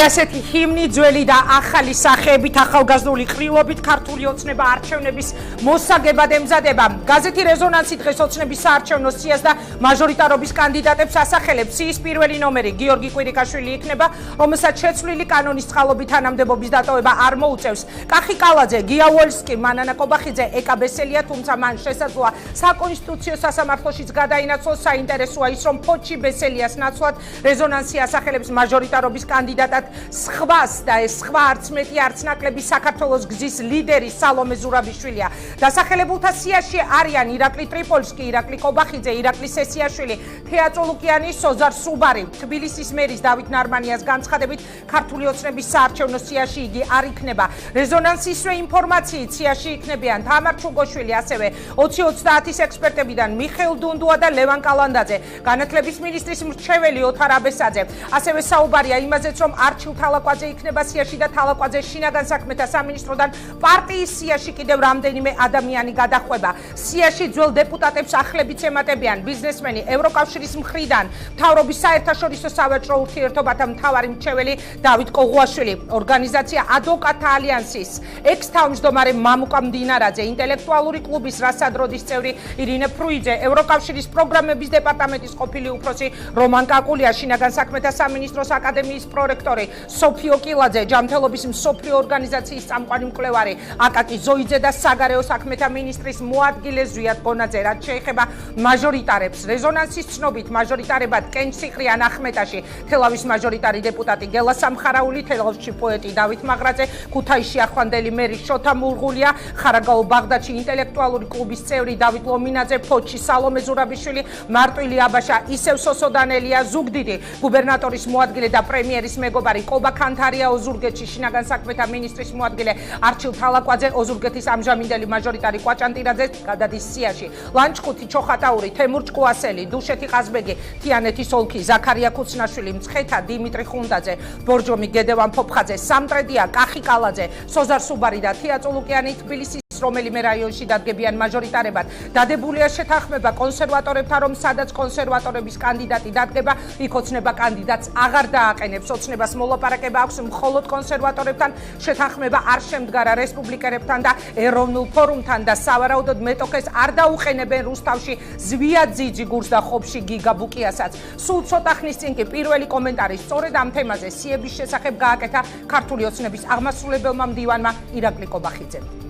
ასეთი ჰიმნი ძველი და ახალი სახეებით, ახალგაზრდული ყრილობით ქართული ოცნება არჩევნების მოსაგებად ემზადება. გაზეთი რეზონანსი დღეს ოცნების საარჩევნო სიას და მაჟორიტარობის კანდიდატებს ასახელებს. სიის პირველი ნომერი გიორგი კვირიკაშვილი იქნება, რომელსაც შეცვლილი კანონის წყალობით თანამდებობის დატოვება არ მოუწევს. კახი კალაძე, გია ვოლსკი, მანანა კობახიძე, ეკა ბესელია, თუმცა მან შესაძლოა საკონსტიტუციო სასამართლოშიც გადაინაცვლოს. საინტერესოა ის, რომ ფოჩი ბესელიას ნაცვლად რეზონანსი ასახელებს მაჟორიტარობის კანდიდატად სხვას და ეს სხვა არც მეტი არც ნაკლები საქართველოს გზის ლიდერი სალომე ზურაბიშვილია. დასახელებულთა სიაში არიან ირაკლი ტრიპოლსკი, ირაკლი კობახიძე, ირაკლი სესიაშვილი, თეა წოლუკიანი, სოზარ სუბარი. თბილისის მერის დავით ნარმანიას განცხადებით, ქართული ოცნების საარჩევნო სიაში იგი არ იქნება. რეზონანსისვე ინფორმაციით სიაში იქნებიან თამარ ჩუგოშვილი, ასევე 2030-ის ექსპერტებიდან მიხეილ დუნდუა და ლევან კალანდაძე, განათლების მინისტრის მრჩეველი ოთარ აბესაძე. ასევე საუბარია იმაზეც, რომ არჩილ თალაკვაძე იქნება სიაში და თალაკვაძე შინაგან საქმეთა სამინისტროდან პარტიის სიაში კიდევ რამდენიმე ადამიანი გადახვება. სიაში ძველ დეპუტატებს ახლებიც ემატებიან ბიზნესმენი, ევროკავშირის მხრიდან მთავრობის საერთაშორისო სავაჭრო ურთიერთობათა მთავარი მრჩეველი დავით კოღუაშვილი, ორგანიზაცია ადვოკატთა ალიანსის ექს-თავმჯდომარე მამუკა მდინარაძე, ინტელექტუალური კლუბის რასადროდის წევრი ირინე ფრუიძე, ევროკავშირის პროგრამების დეპარტამენტის ყოფილი უფროსი რომან კაკულია, შინაგან საქმეთა სამინისტროს აკადემიის პრორექტორი სოფიო კილაძე, ჯანმრთელობის მსოფლიო ორგანიზაციის წამყვანი მკვლევარი აკაკი ზოიძე და საგარეო საქმეთა მინისტრის მოადგილე ზვიად გონაძე. რაც შეეხება მაჟორიტარებს, რეზონანსის ცნობით მაჟორიტარებად კენჭსიხრიან ახმეტაში, თელავის მაჟორიტარი დეპუტატი გელა სამხარაული, თელავში პოეტი დავით მაღრაძე, ქუთაისში ახლანდელი მერი შოთა მურღულია, ხარაგაულ ბაღდადში ინტელექტუალური კლუბის წევრი დავით ლომინაძე, ფოჩი სალომე ზურაბიშვილი, მარტვილი აბაშა, ისევ სოსოდანელია, ზუგდიდი გუბერნატორის მოადგილე და პრემიერის მეგობარი კობა ქანთარია, ოზურგეთში შინაგან საქმეთა მინისტრის მოადგილე არჩილ თალაკვაძე, ოზურგეთის ამჟამინდელი მაჟორიტარი კვაჭანტირაძე გადადის სიაში. ლანჩხუთი ჩოხატაური, თემურ ჭკუასელი, დუშეთი ყაზბეგი, თიანეთის ოლქი, ზაქარია ქუცნაშვილი, მცხეთა დიმიტრი ხუნდაძე, ბორჯომი გედევან ფოფხაძე, სამტრედია, კახი კალაძე, სოზარ სუბარი და თეა წოლუკიანი თბილისის რომელიმე რაიონში დადგებიან მაჟორიტარებად. დადებულია შეთანხმება კონსერვატორებთან, რომ სადაც კონსერვატორების კანდიდატი დადგება, იქ ოცნება კანდიდატს აღარ დააყენებს. ოცნებას მოლაპარაკება აქვს მხოლოდ კონსერვატორებთან, შეთანხმება არ შემდგარა რესპუბლიკერებთან და ეროვნულ ფორუმთან და სავარაუდოდ მეტოქეს არ დაუყენებენ რუსთავში ზვიად ძიძიგურს და ხობში გიგა ბუკიასაც. სულ ცოტა ხნის წინ კი პირველი კომენტარი სწორედ ამ თემაზე სიების შესახებ გააკეთა ქართული ოცნების აღმასრულებელმა მდივანმა ირაკლი კობახიძემ.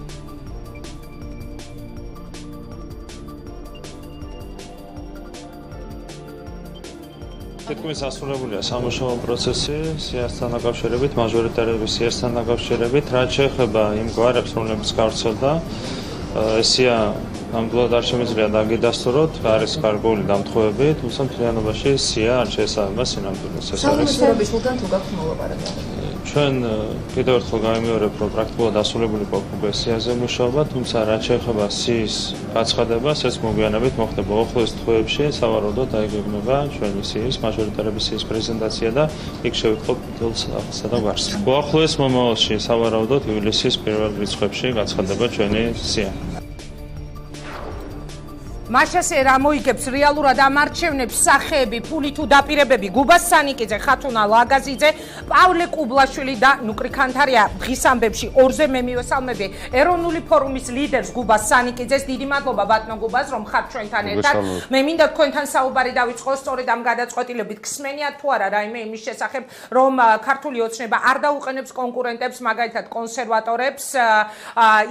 თითქმის ასრულებულია სამუშაო პროცესი სიასთან დაკავშირებით, მაჟორიტარების სიასთან დაკავშირებით, რაც შეეხება იმ გვარებს, რომლებიც გავრცელდა, ესია ნამდვილად არ შემიძლია დაგიდასტუროთ, არის გარკვეული დამთხოვები, თუმცა მთლიანობაში სია არ შეესაბამება სინამდვილეს. სამუშაოებისგან თუ გაქვთ მოლაპარაკება? ჩვენ კიდევ ერთხელ გამიმეორებ, რომ პრაქტიკულად ასრულებული ყოფილიყო სიაზე მუშაობა, თუმცა რაც შეეხება სიის გაცხადებას, ეს მოგვიანებით მოხდება უახლოეს თვეებში, სავარაუდოდ დაიგეგმება ჩვენი სიის, მაჟორიტარების სიის პრეზენტაცია და იქ შევიტყობ მთელ სახსა და გვარს. უახლოეს მომავალში, სავარაუდოდ ივლისის პირველ რიცხვებში გაცხადდება ჩვენი სია. მაშასე რა მოიგებს რეალურად ამ არჩევნებს სახეები, ფული თუ დაპირებები, გუბას სანიკიძე, ხათუნა ლაგაზიძე, პავლე კუბლაშვილი და ნუკრი ქანთარია. დღის ამბებში ორზე მე მივესალმები ეროვნული ფორუმის ლიდერს გუბას სანიკიძეს. დიდი მადლობა ბატონო გუბას, რომ ხართ ჩვენთან ერთად. მე მინდა თქვენთან საუბარი დავიწყო სწორედ ამ გადაწყვეტილებით. გსმენიათ თუ არა რაიმე იმის შესახებ, რომ ქართული ოცნება არ დაუყენებს კონკურენტებს, მაგალითად კონსერვატორებს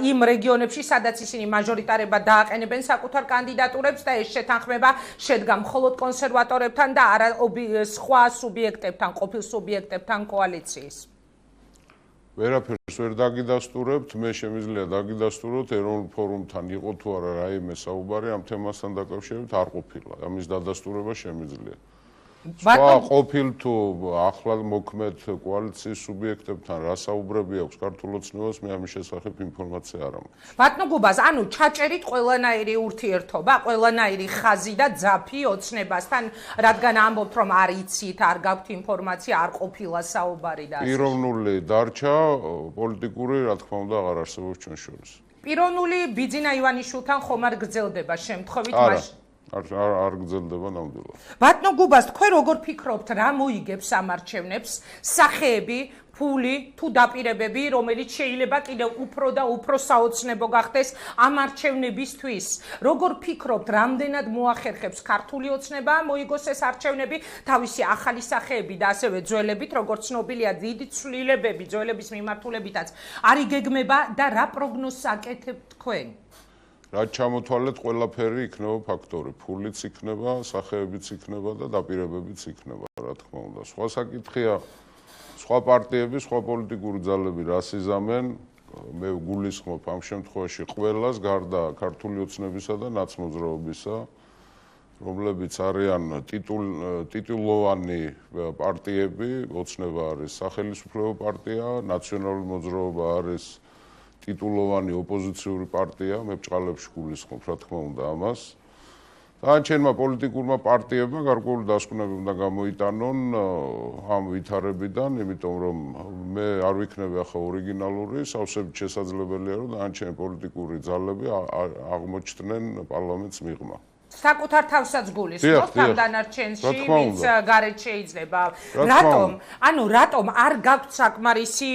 იმ რეგიონებში, სადაც ისინი მაჟორიტარებად დააყენებენ საკუთარ კანდიდატს და ეს შეთანხმება შედგა მხოლოდ კონსერვატორებთან და არა სხვა სუბიექტებთან, ყოფილ სუბიექტებთან კოალიციის. ვერაფერს ვერ დაგიდასტურებთ, მე შემიძლია დაგიდასტუროთ ეროვნულ ფორუმთან იყო თუ არა რაიმე საუბარი ამ თემასთან დაკავშირებით არ ყოფილა. ამის დადასტურება შემიძლია. სხვა ყოფილ თუ ახლა მოქმედ კოალიციის სუბიექტებთან რა საუბრები აქვს ქართულ ოცნებას, მე ამის შესახებ ინფორმაცია არ მაქვს. ბატონო გუბას, ანუ ჩაჭერით ყველანაირი ურთიერთობა, ყველანაირი ხაზი და ძაფი ოცნებასთან, რადგან ამბობთ, რომ არ იცით, არ გაქვთ ინფორმაცია, არ ყოფილა საუბარი და ასე. პიროვნული დარჩა, პოლიტიკური, რა თქმა უნდა, აღარ არსებობს ჩვენ შორის. პიროვნული ბიძინა ივანიშვილთან ხომ არ გრძელდება შემთხვევით არ გრძელდება ნამდვილად. ბატონო გუბას, თქვენ როგორ ფიქრობთ, რა მოიგებს ამ არჩევნებს? სახეები, ფული თუ დაპირებები, რომელიც შეიძლება კიდევ უფრო და უფრო საოცნებო გახდეს ამ არჩევნებისთვის? როგორ ფიქრობთ, რამდენად მოახერხებს ქართული ოცნება მოიგოს ეს არჩევნები თავისი ახალი სახეები და ასევე ძველებით, როგორც ცნობილია, დიდი ცვლილებები ძველების მიმართულებითაც არ იგეგმება და რა პროგნოზს აკეთებთ თქვენ? რაც ჩამოთვალეთ, ყველაფერი იქნება ფაქტორი, ფულიც იქნება, სახეებიც იქნება და დაპირებებიც იქნება, რა თქმა უნდა. სხვა საკითხია, სხვა პარტიები, სხვა პოლიტიკური ძალები რას იზამენ, მე გულისხმობ ამ შემთხვევაში ყველას, გარდა ქართული ოცნებისა და ნაცმოძრაობისა, რომლებიც არიან ტიტულოვანი პარტიები, ოცნება არის სახელმწიფო პარტია, ნაციონალური მოძრაობა არის ტიტულოვანი ოპოზიციური პარტია, მე ბჭყალებში გულისხმობ, რა თქმა უნდა ამას. დანარჩენმა პოლიტიკურმა პარტიებმა გარკვეული დასკვნები უნდა გამოიტანონ ამ ვითარებიდან, იმიტომ რომ მე არ ვიქნები ახლა ორიგინალური, სავსებით შესაძლებელია, რომ დანარჩენი პოლიტიკური ძალები აღმოჩნდნენ პარლამენტს მიღმა. საკუთარ თავსაც გულისხმობთ ამ დანარჩენში, ვინც გარეთ შეიძლება. რატომ არ გაქვთ საკმარისი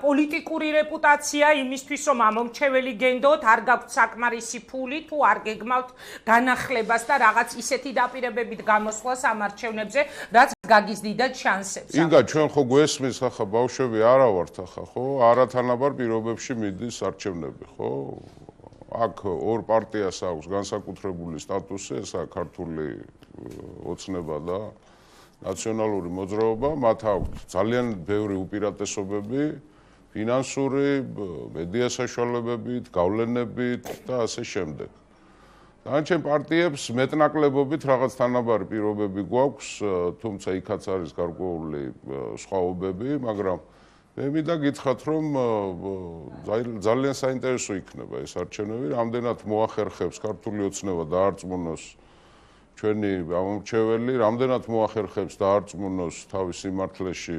პოლიტიკური რეპუტაცია იმისთვის, რომ ამომრჩეველი გენდოთ, არ გაქვთ საკმარისი ფული, თუ არ გეგმავთ განახლებას და რაღაც ისეთი დაპირებებით გამოსვლას ამ არჩევნებზე, რაც გაგიზდიდათ შანსებს? ინგა, ჩვენ ხო გვესმის ახლა ბავშვები არა ვართ ახლა, ხო? არათანაბარ პირობებში მიდის არჩევნები, ხო? აქ ორ პარტიას აქვს განსაკუთრებული სტატუსი, ესაა ქართული ოცნება და ნაციონალური მოძრაობა, მათ აქვთ ძალიან ბევრი უპირატესობები, ფინანსური, მედია საშუალებებით, გავლენებით და ასე შემდეგ. დანარჩენ პარტიებს მეტნაკლებობით რაღაც თანაბარი პირობები გვაქვს, თუმცა იქაც არის გარკვეული სხვაობები, მაგრამ მე მინდა გითხრათ, რომ ძალიან საინტერესო იქნება ეს არჩევნები, რამდენად მოახერხებს ქართული ოცნება დაარწმუნოს ჩვენი ამომრჩეველი, რამდენად მოახერხებს დაარწმუნოს თავის სიმართლეში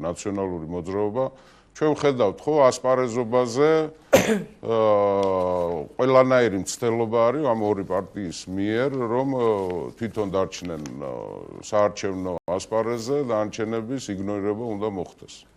ნაციონალური მოძრაობა. ჩვენ ვხედავთ, ხო, ასპარეზობაზე ყველანაირი მცდელობა არის ამ ორი პარტიის მიერ, რომ თვითონ დარჩნენ საარჩევნო ასპარეზზე, დანარჩენების იგნორირება უნდა მოხდეს.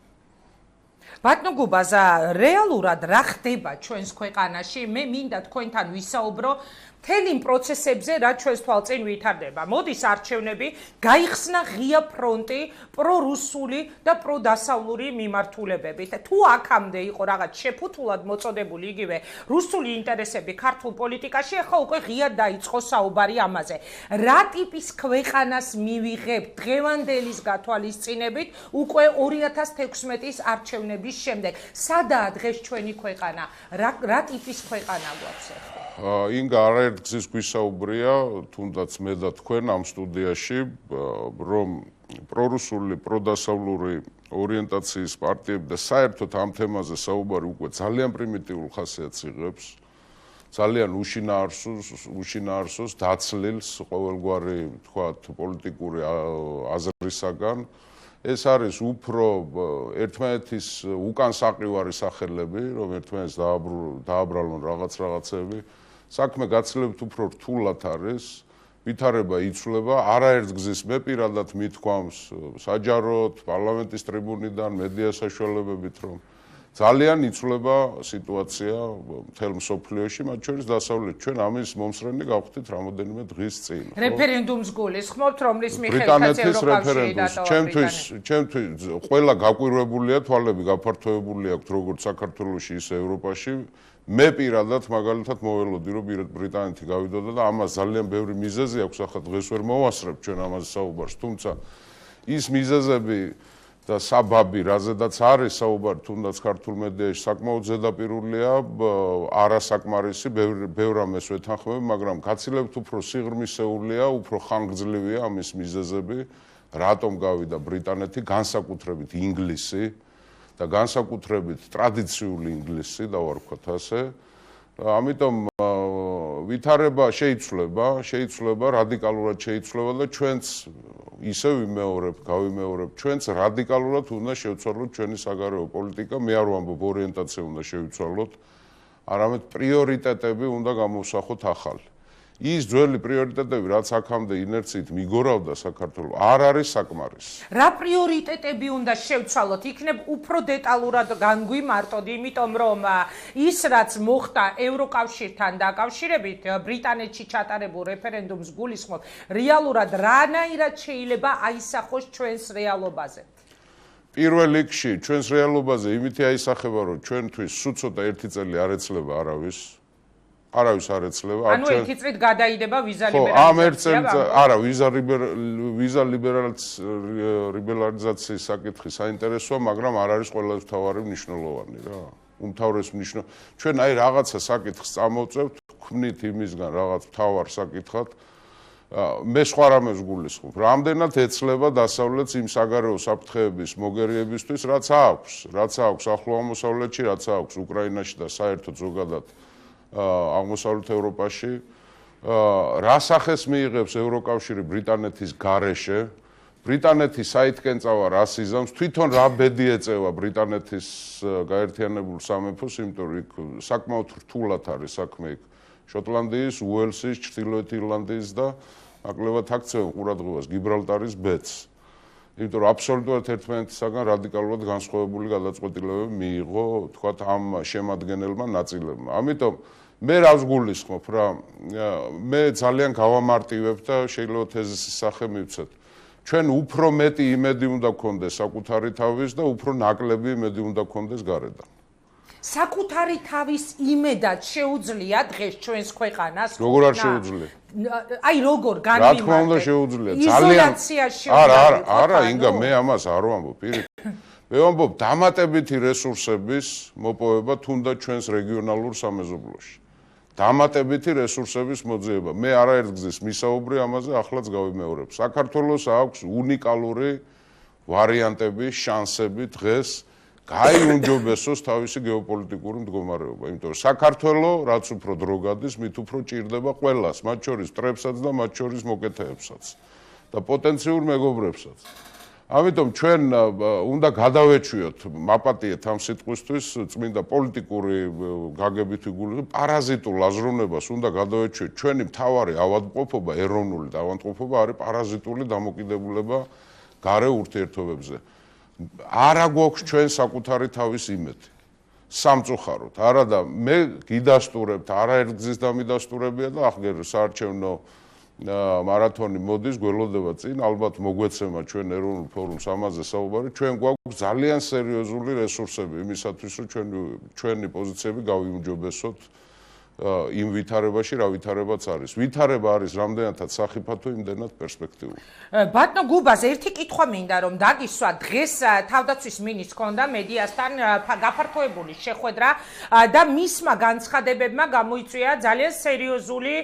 ბატონო გუბაზა, რეალურად რა ხდება ჩვენს ქვეყანაში? მე მინდა თქვენთან ვისაუბრო მთელი პროცესებზე, რაც ჩვენს თვალწინ ვითარდება. მოდის არჩევნები, გაიხსნა ღია ფრონტი პრორუსული და პროდასავლური მიმართულებებით. თუ აქამდე იყო რაღაც შეფუთულად მოწოდებული იგივე რუსული ინტერესები ქართულ პოლიტიკაში, ახლა უკვე ღიად დაიწყო საუბარი ამაზე. რა ტიპის ქვეყანას მივიღებთ დღევანდელის გათვალისწინებით უკვე 2016-ის არჩევნების შემდეგ? სადაა დღეს ჩვენი ქვეყანა? რა ტიპის ქვეყანა გვაქვს ახლა? ინგა არაერთგზის გვისაუბრია, თუნდაც მე და თქვენ ამ სტუდიაში, რომ პრორუსული, პროდასავლური ორიენტაციის პარტიები და საერთოდ ამ თემაზე საუბარი უკვე ძალიან პრიმიტიულ ხასიათს იღებს, ძალიან უშინაარსოს, დაცლილს ყოველგვარი, თქვათ, პოლიტიკური აზრისაგან. ეს არის უფრო ერთმანეთის უკან საყივარი სახელები, რომ ერთმანეთს დააბრალონ რაღაცები. საქმე გაცილებით უფრო რთულად არის, ვითარება იცვლება, არაერთგზის მე პირადად მithქვამს საჯაროდ, პარლამენტის ტრიბუნიდან, მედია საშუალებებით, რომ ძალიან იცვლება სიტუაცია მთელ მსოფლიოში, მათ შორის დასავლეთ. ჩვენ ამის მომსწრენი გავხდით რამოდენიმე დღის წინ. რეფერენდუმს გულისხმობთ, რომლის მიხედვითაც ბრიტანეთის ევროკავშირი რეფერენდუმს. ჩემთვის ყველა გაკვირვებულია, თვალები გაფართოებული აქვს როგორც საქართველოში, ისე ევროპაში. მე პირადად მაგალითად მოველოდი, რომ ბრიტანეთი გავიდოდა და ამას ძალიან ბევრი მიზეზი აქვს, ახლა დღეს ვერ მოვასწრებ ჩვენ ამაზე საუბარს, თუმცა ის მიზეზები და საბაბი, რაზედაც არის საუბარი, თუნდაც ქართულ მედიაში საკმაოდ ზედაპირულია, არასაკმარისი, ბევრ ამას ვეთანხმები, მაგრამ გაცილებით უფრო სიღრმისეულია, უფრო ხანგრძლივია ამის მიზეზები, რატომ გავიდა ბრიტანეთი, განსაკუთრებით ინგლისი და განსაკუთრებით ტრადიციული ინგლისი, დავარქვათ ასე. ამიტომ ვითარება შეიცვლება, რადიკალურად შეიცვლება და ჩვენც ისე გავიმეორებ, ჩვენც რადიკალურად უნდა შევცვალოთ ჩვენი საგარეო პოლიტიკა, მე არ ვამბობ ორიენტაცია უნდა შევიცვალოთ, არამედ პრიორიტეტები უნდა გამოვსახოთ ახალი. ის ძველი პრიორიტეტები, რაც აქამდე ინერციით მიგორავდა საქართველოს, არ არის საკმარისი. რა პრიორიტეტები უნდა შევცვალოთ? იქნებ უფრო დეტალურად განგვიმარტოთ, იმიტომ რომ ის რაც მოხდა ევროკავშირთან დაკავშირებით, ბრიტანეთში ჩატარებულ რეფერენდუმს გულისხმობ, რეალურად რანაირად შეიძლება აისახოს ჩვენს რეალობაზე? პირველ რიგში ჩვენს რეალობაზე იმითი აისახება, რომ ჩვენთვის სულ ცოტა ერთი წელი არ ეცლება არავის არ ეცლება. ანუ ერთი წლით გადაიდება ვიზა ლიბერალიზაცია. ხო, ამ ერთ წელს არა, ვიზა ლიბერალიზაციის საკითხი საინტერესოა, მაგრამ არ არის ყველაზე მთავარი მნიშვნელოვანი რა. უმთავრესი ჩვენ აი რაღაცა საკითხს წამოვწევთ, ვქმნით იმისგან რაღაც მთავარ საკითხად. მე სხვა რამეს გულისხმობ. რამდენად ეცლება დასავლეთს იმ საგარეო საფრთხეების მოგერიებისთვის, რაც აქვს ახლო აღმოსავლეთში, რაც აქვს უკრაინაში და საერთოდ ზოგადად აღმოსავლეთ ევროპაში, რა სახეს მიიღებს ევროკავშირი ბრიტანეთის გარეშე, ბრიტანეთი საითკენ წავა რა სიზამს, თვითონ რა ბედი ეწევა ბრიტანეთის გაერთიანებულ სამეფოს, იმიტომ რომ იქ საკმაოდ რთულად არის საქმე იქ შოტლანდიის, უელსის, ჩრდილოეთ ირლანდიის და ნაკლებად აქცევენ ყურადღებას გიბრალტარის ბედს. იმიტომ რომ აბსოლუტურად ერთმანეთისაგან რადიკალურად განსხვავებული გადაწყვეტილებები მიიღო, თქვათ, ამ შემადგენელმა ნაწილებმა. ამიტომ მე რას გულისხმობ რა, მე ძალიან გავამარტივებ და შეიძლება თეზისის სახე მივცეთ. ჩვენ უფრო მეტი იმედი უნდა გქონდეს საკუთარი თავის და უფრო ნაკლები იმედი უნდა გქონდეს გარედან. საკუთარი თავის იმედად შეუძლია დღეს ჩვენს ქვეყანას? როგორ არ შეუძლია? აი როგორ განვიმარტეთ? რა თქმა უნდა შეუძლია. იზოლაციაში არა, ინგა მე ამას არ ვამბობ პირიქით. მე ვამბობ დამატებითი რესურსების მოპოვება თუნდაც ჩვენს რეგიონალურ სამეზობლოში. დამატებითი რესურსების მოძიება. მე არაერთ გზის მისაუბრი ამაზე ახლაც გავიმეორებ. საქართველოს აქვს უნიკალური ვარიანტები, შანსები დღეს გაიუმჯობესოს თავისი გეოპოლიტიკური მდგომარეობა. იმიტომ რომ საქართველო რაც უფრო დრო გადის, მით უფრო ჭირდება ყველას, მათ შორის მტრებსაც და მათ შორის მოკეთეებსაც და პოტენციურ მეგობრებსაც. ამიტომ ჩვენ უნდა გადავეჩვიოთ, მაპატიეთ ამ სიტყვისთვის წმინდა პოლიტიკური გაგებითი გული, პარაზიტულ აზროვნებას უნდა გადავეჩვიოთ. ჩვენი მთავარი ავადმყოფობა, ეროვნული ავადმყოფობა არის პარაზიტული დამოკიდებულება გარე ურთიერთობებზე. არა გვაქვს ჩვენ საკუთარი თავის იმედი. სამწუხაროდ, არა და მე გიდასტურებთ, არაერთ გზის დამიდასტურებია და ახლა საარჩევნო მარათონი მოდის, გველოდება წინ, ალბათ მოგვეცემა ჩვენ ეროვნულ ფორუმს ამაზე საუბარი, ჩვენ გვაქვს ძალიან სერიოზული რესურსები იმისათვის, რომ ჩვენი პოზიციები გავიუმჯობესოთ იმ ვითარებაში, რა ვითარებაც არის. ვითარება არის რამდენადაც სახიფათო, იმდენად პერსპექტიული. ბატონო გუბას, ერთი კითხვა მინდა რომ დაგისვა, დღეს თავდაცვის მინისტრს ჰქონდა მედიასთან გაფართოებული შეხვედრა და მისმა განცხადებებმა გამოიწვია ძალიან სერიოზული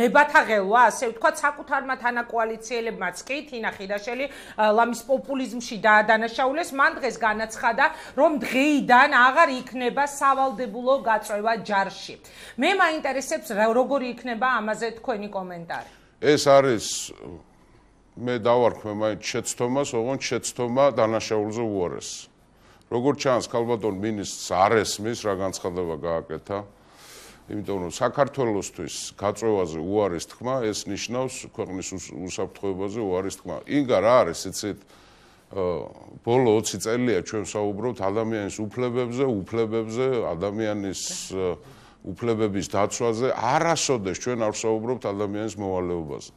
ნებათა ღელვა, ასე ვთქვათ, საკუთარმა თანაკოალიციელებმაც კი, თინა ხიდაშელი ლამის პოპულიზმში დაადანაშაულეს, მან დღეს განაცხადა, რომ დღეიდან აღარ იქნება სავალდებულო გაწვევა ჯარში. მე მაინტერესებს როგორი იქნება ამაზე თქვენი კომენტარი. ეს არის მე დავარქვე მაინც შეცდომას, ოღონდ შეცდომა დანაშაულზე უარეს. როგორც ჩანს, ქალბატონ მინისტრს არ ესმის რა განცხადება გააკეთა. იმიტომ რომ საქართველოსთვის გაწვევაზე უარის თქმა, ეს ნიშნავს ქვეყნის უსაფრთხოებაზე უარის თქმა. ინგა რა არის, იცით, ბოლო 20 წელია ჩვენ საუბრობთ ადამიანის უფლებებზე, ადამიანის უფლებების დაცვაზე, არასოდეს ჩვენ არ ვსაუბრობთ ადამიანის მოვალეობაზე.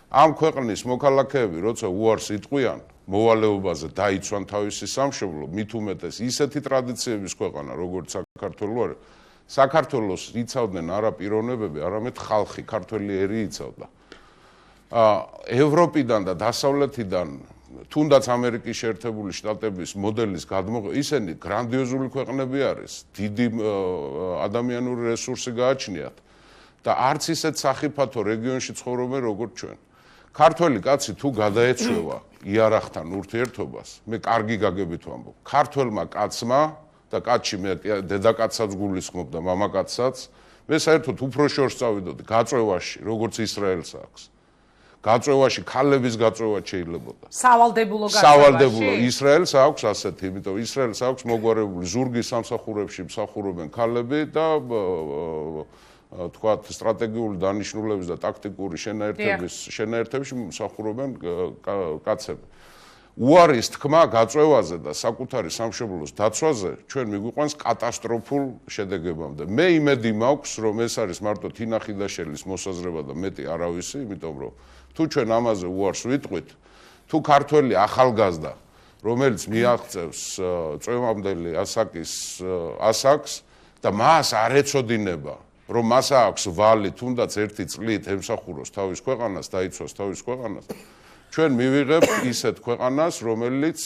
ამ ქვეყნის მოქალაქეები, როცა უარს იტყვიან მოვალეობაზე დაიცვან თავისი სამშობლო, მით უმეტეს ისეთი ტრადიციების ქვეყანა, როგორც საქართველო არის, საქართველოს იცავდნენ არა პიროვნებები, არამედ ხალხი, ქართველი ერი იცავდა. ევროპიდან და დასავლეთიდან თუნდაც ამერიკის შეერთებული შტატების მოდელის გადმოღება, ისინი გრანდიოზული ქვეყნები არის, დიდი ადამიანური რესურსი გააჩნიათ და არც ისეთ სახიფათო რეგიონში ცხოვრობენ როგორც ჩვენ. ქართველი კაცი თუ გადაეცვევა იარაღთან ურთიერთობას, მე კარგი გაგებით ვამბობ, ქართველმა კაცმა და კაცში მე დედაკაცსაც გულისხმობ და მამაკაცსაც, მე საერთოდ უფრო შორს წავიდოდი გაწვევაში, როგორც ისრაელს აქვს. გაწვევაში, ქალების გაწვევა შეიძლებოდა. სავალდებულო გაწვევაში. სავალდებულო ისრაელს აქვს ასეთი, იმიტომ ისრაელს აქვს მოგვარებული ზურგის სამსახურებში მსახურობენ ქალები და თქვათ სტრატეგიული დანიშნულების და ტაქტიკური შენაერთების მსახურობენ კაცები. უარის თქმა გაწევაზე და საკუთარი სამშობლოს დაცვაზე ჩვენ მიგვიყვანს კატასტროფულ შედეგებამდე. მე იმედი მაქვს, რომ ეს არის მარტო თინა ხიდაშელის მოსაზრება და მეტი არავისი, იმიტომ რომ თუ ჩვენ ამაზე უარს ვიტყვით, თუ ქართველი ახალგაზრდა, რომელიც მიაღწევს წვევამდელი ასაკს და მას არ ეცოდინება, რომ მას აქვს ვალი თუნდაც ერთი წლით ემსახუროს თავის ქვეყანას, დაიცვას თავის ქვეყანას, ჩვენ მივიღებთ ისეთ ქვეყანას, რომელიც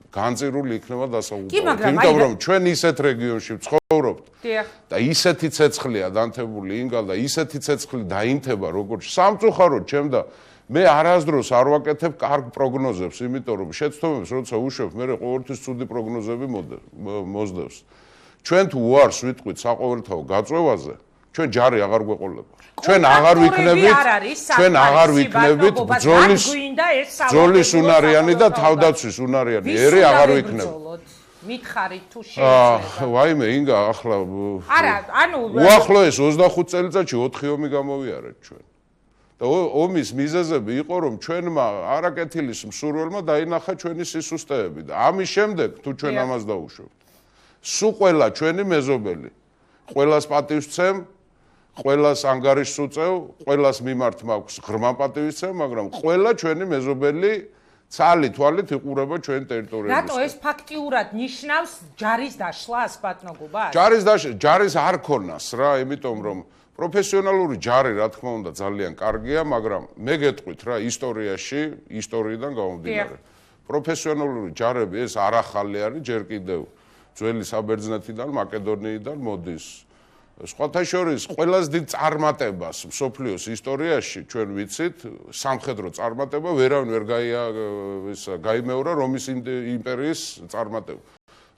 განწირული იქნება დასაუბრებლად. იმიტომ რომ ჩვენ ისეთ რეგიონში ვცხოვრობთ და ისეთი ცეცხლია დანთებული ინგალ და ისეთი ცეცხლი დაინთება, როგორც სამწუხაროდ ჩემ და მე არასდროს არ ვაკეთებ კარგ პროგნოზებს, იმიტომ რომ შეცდომებს როცა უშვებ, მე ყოველთვის ცუდი პროგნოზები მოსდევს. ჩვენ თუ უარს ვიტყვით საყოველთაო გაწევაზე, ჩვენ ჯარი აღარ გვეყოლება. ჩვენ აღარ ვიქნებით ბრძოლის უნარიანი და თავდაცვის უნარიანი ერი აღარ ვიქნებით. მითხარით თუ შეიძლება. ვაიმე, ინგა, ახლა უახლოეს 25 წელიწადში 4 ომი გამოვიარეთ ჩვენ. და ომის მიზეზები იყო, რომ ჩვენმა არაკეთილის მსურველმა დაინახა ჩვენი სისუსტეები და ამის შემდეგ თუ ჩვენ ამას დაუშვებთ, სულ ყველა ჩვენი მეზობელი, ყველას პატივს ვცემ, ყველას ანგარიშს უწევ, ყველას მიმართ მაქვს ღრმა პატივისცემა, მაგრამ ყველა ჩვენი მეზობელი ცალი-თვალით იყურება ჩვენი ტერიტორიებისკენ. რატო ეს ფაქტიურად ნიშნავს ჯარის დაშლას, ბატონო გუბას? ჯარის არ ქონას რა, იმიტომ რომ პროფესიონალური ჯარი, რა თქმა უნდა, ძალიან კარგია, მაგრამ მე გეტყვით რა, ისტორიიდან გამომდინარე. პროფესიონალური ჯარები ეს არ ახალი არის, ჯერ კიდევ ძველი საბერძნეთიდან, მაკედონიიდან მოდის. სხვათა შორის, ყველაზე დიდ წარმატებას მსოფლიოს ისტორიაში ჩვენ ვიცით, სამხედრო წარმატება ვერავინ ვერ გაიმეორა რომის იმპერიის წარმატება.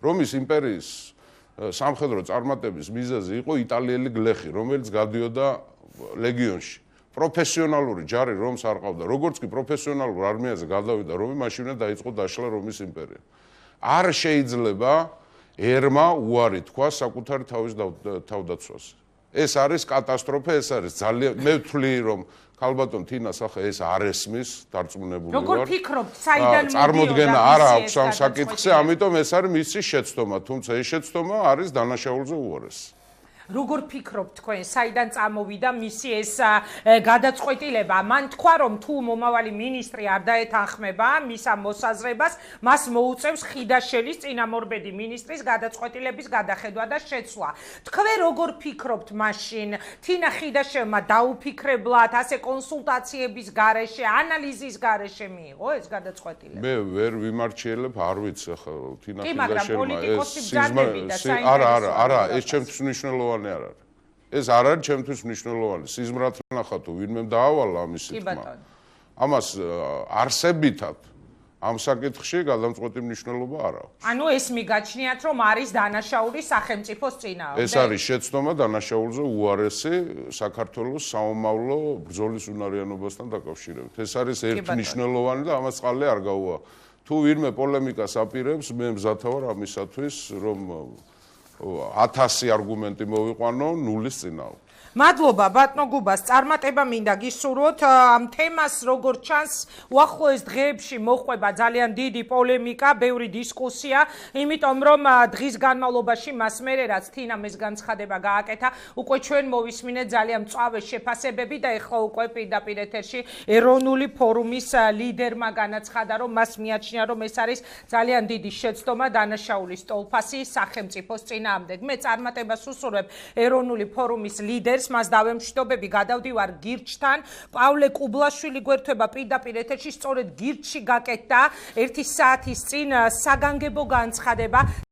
რომის იმპერიის სამხედრო წარმატების მიზეზი იყო იტალიელი გლეხი, რომელიც გადიოდა ლეგიონში. პროფესიონალური ჯარი რომს არ ყავდა. როგორც კი პროფესიონალურ არმიაზე გადავიდა რომი, მაშინვე დაიწყო დაშლა რომის იმპერია. არ შეიძლება ერმა უარი თქვა საკუთარი თავის თავდაცვაზე. ეს არის კატასტროფა, ეს არის ძალიან მე ვთვლი რომ ქალბატონ თინას ახლა ეს არ ესმის, დარწმუნებული ვარ. როგორ ფიქრობთ, საიდან მოდიოდა? წარმოდგენა არ აქვს ამ საკითხზე, ამიტომ ეს არის მისი შეცდომა, თუმცა ეს შეცდომა არის დანაშაულზე უარესი. როგორ ფიქრობთ თქვენ, საიდან წამოვიდა მისი ეს გადაწყვეტილება? მან თქვა, რომ თუ მომავალი მინისტრი არ დაეთანხმება მის ამ მოსაზრებას, მას მოუწევს ხიდაშელის წინამორბედი მინისტრის გადაწყვეტილების გადახედვა და შეცვლა. თქვენ როგორ ფიქრობთ მაშინ? თინა ხიდაშელმა დაუფიქრებლად, ასე კონსულტაციების გარეშე, ანალიზის გარეშე მიიღო ეს გადაწყვეტილება? მე ვერ ვიმარჩიელებ, არ ვიცი ახლა თინა ხიდაშელმა არა, ეს ჩემთვის მნიშვნელოვანია. ეს არ არის ჩემთვის მნიშვნელოვანი. სიზმრად ნახა თუ ვინმე დაავალა ამის თქმა. ამას არსებითად ამ საკითხში გადამწყვეტი მნიშვნელობა არ აქვს. ანუ ეს მიგაჩნიათ, რომ არის დანაშაული სახელმწიფოს წინააღმდეგ. ეს არის შეცდომა დანაშაულზე უარესი საქართველოს საომავლო ბრძოლის უნარიანობასთან დაკავშირებით. ეს არის ერთმნიშვნელოვანი და ამას წყალი არ გაუვა. თუ ვინმე პოლემიკას აპირებს, მე მზათა ვარ ამისათვის, რომ 1000 არგუმენტი მოვიყვანო ნულის წინააღმდეგ. მადლობა ბატონო გუბას, წარმატება მინდა გისურვოთ ამ თემას, როგორც ჩანს, უახლოეს დღეებში მოხვება ძალიან დიდი პოლემიკა, ბევრი დისკუსია, იმიტომ რომ დღის განმავლობაში მას მერე რაც თინამ ეს განცხადება გააკეთა, უკვე ჩვენ მოვისმინეთ ძალიან მწვავე შეფასებები და ეხლა უკვე პირდაპირ ეთერში ეროვნული ფორუმის ლიდერმა განაცხადა, რომ მას მიაჩნია, რომ ეს არის ძალიან დიდი შეცდომა დანაშაულის ტოლფასი სახელმწიფოს წინააღმდეგ. მე წარმატებას უსურვებ ეროვნული ფორუმის ლიდერს, მას დავემშვიდობები, გადავდივარ გირჩთან. პავლე კუბლაშვილი გვერდება პირდაპირ ეთერში, სწორედ გირჩში გაკეთდა 1 საათის წინ საგანგებო განცხადება.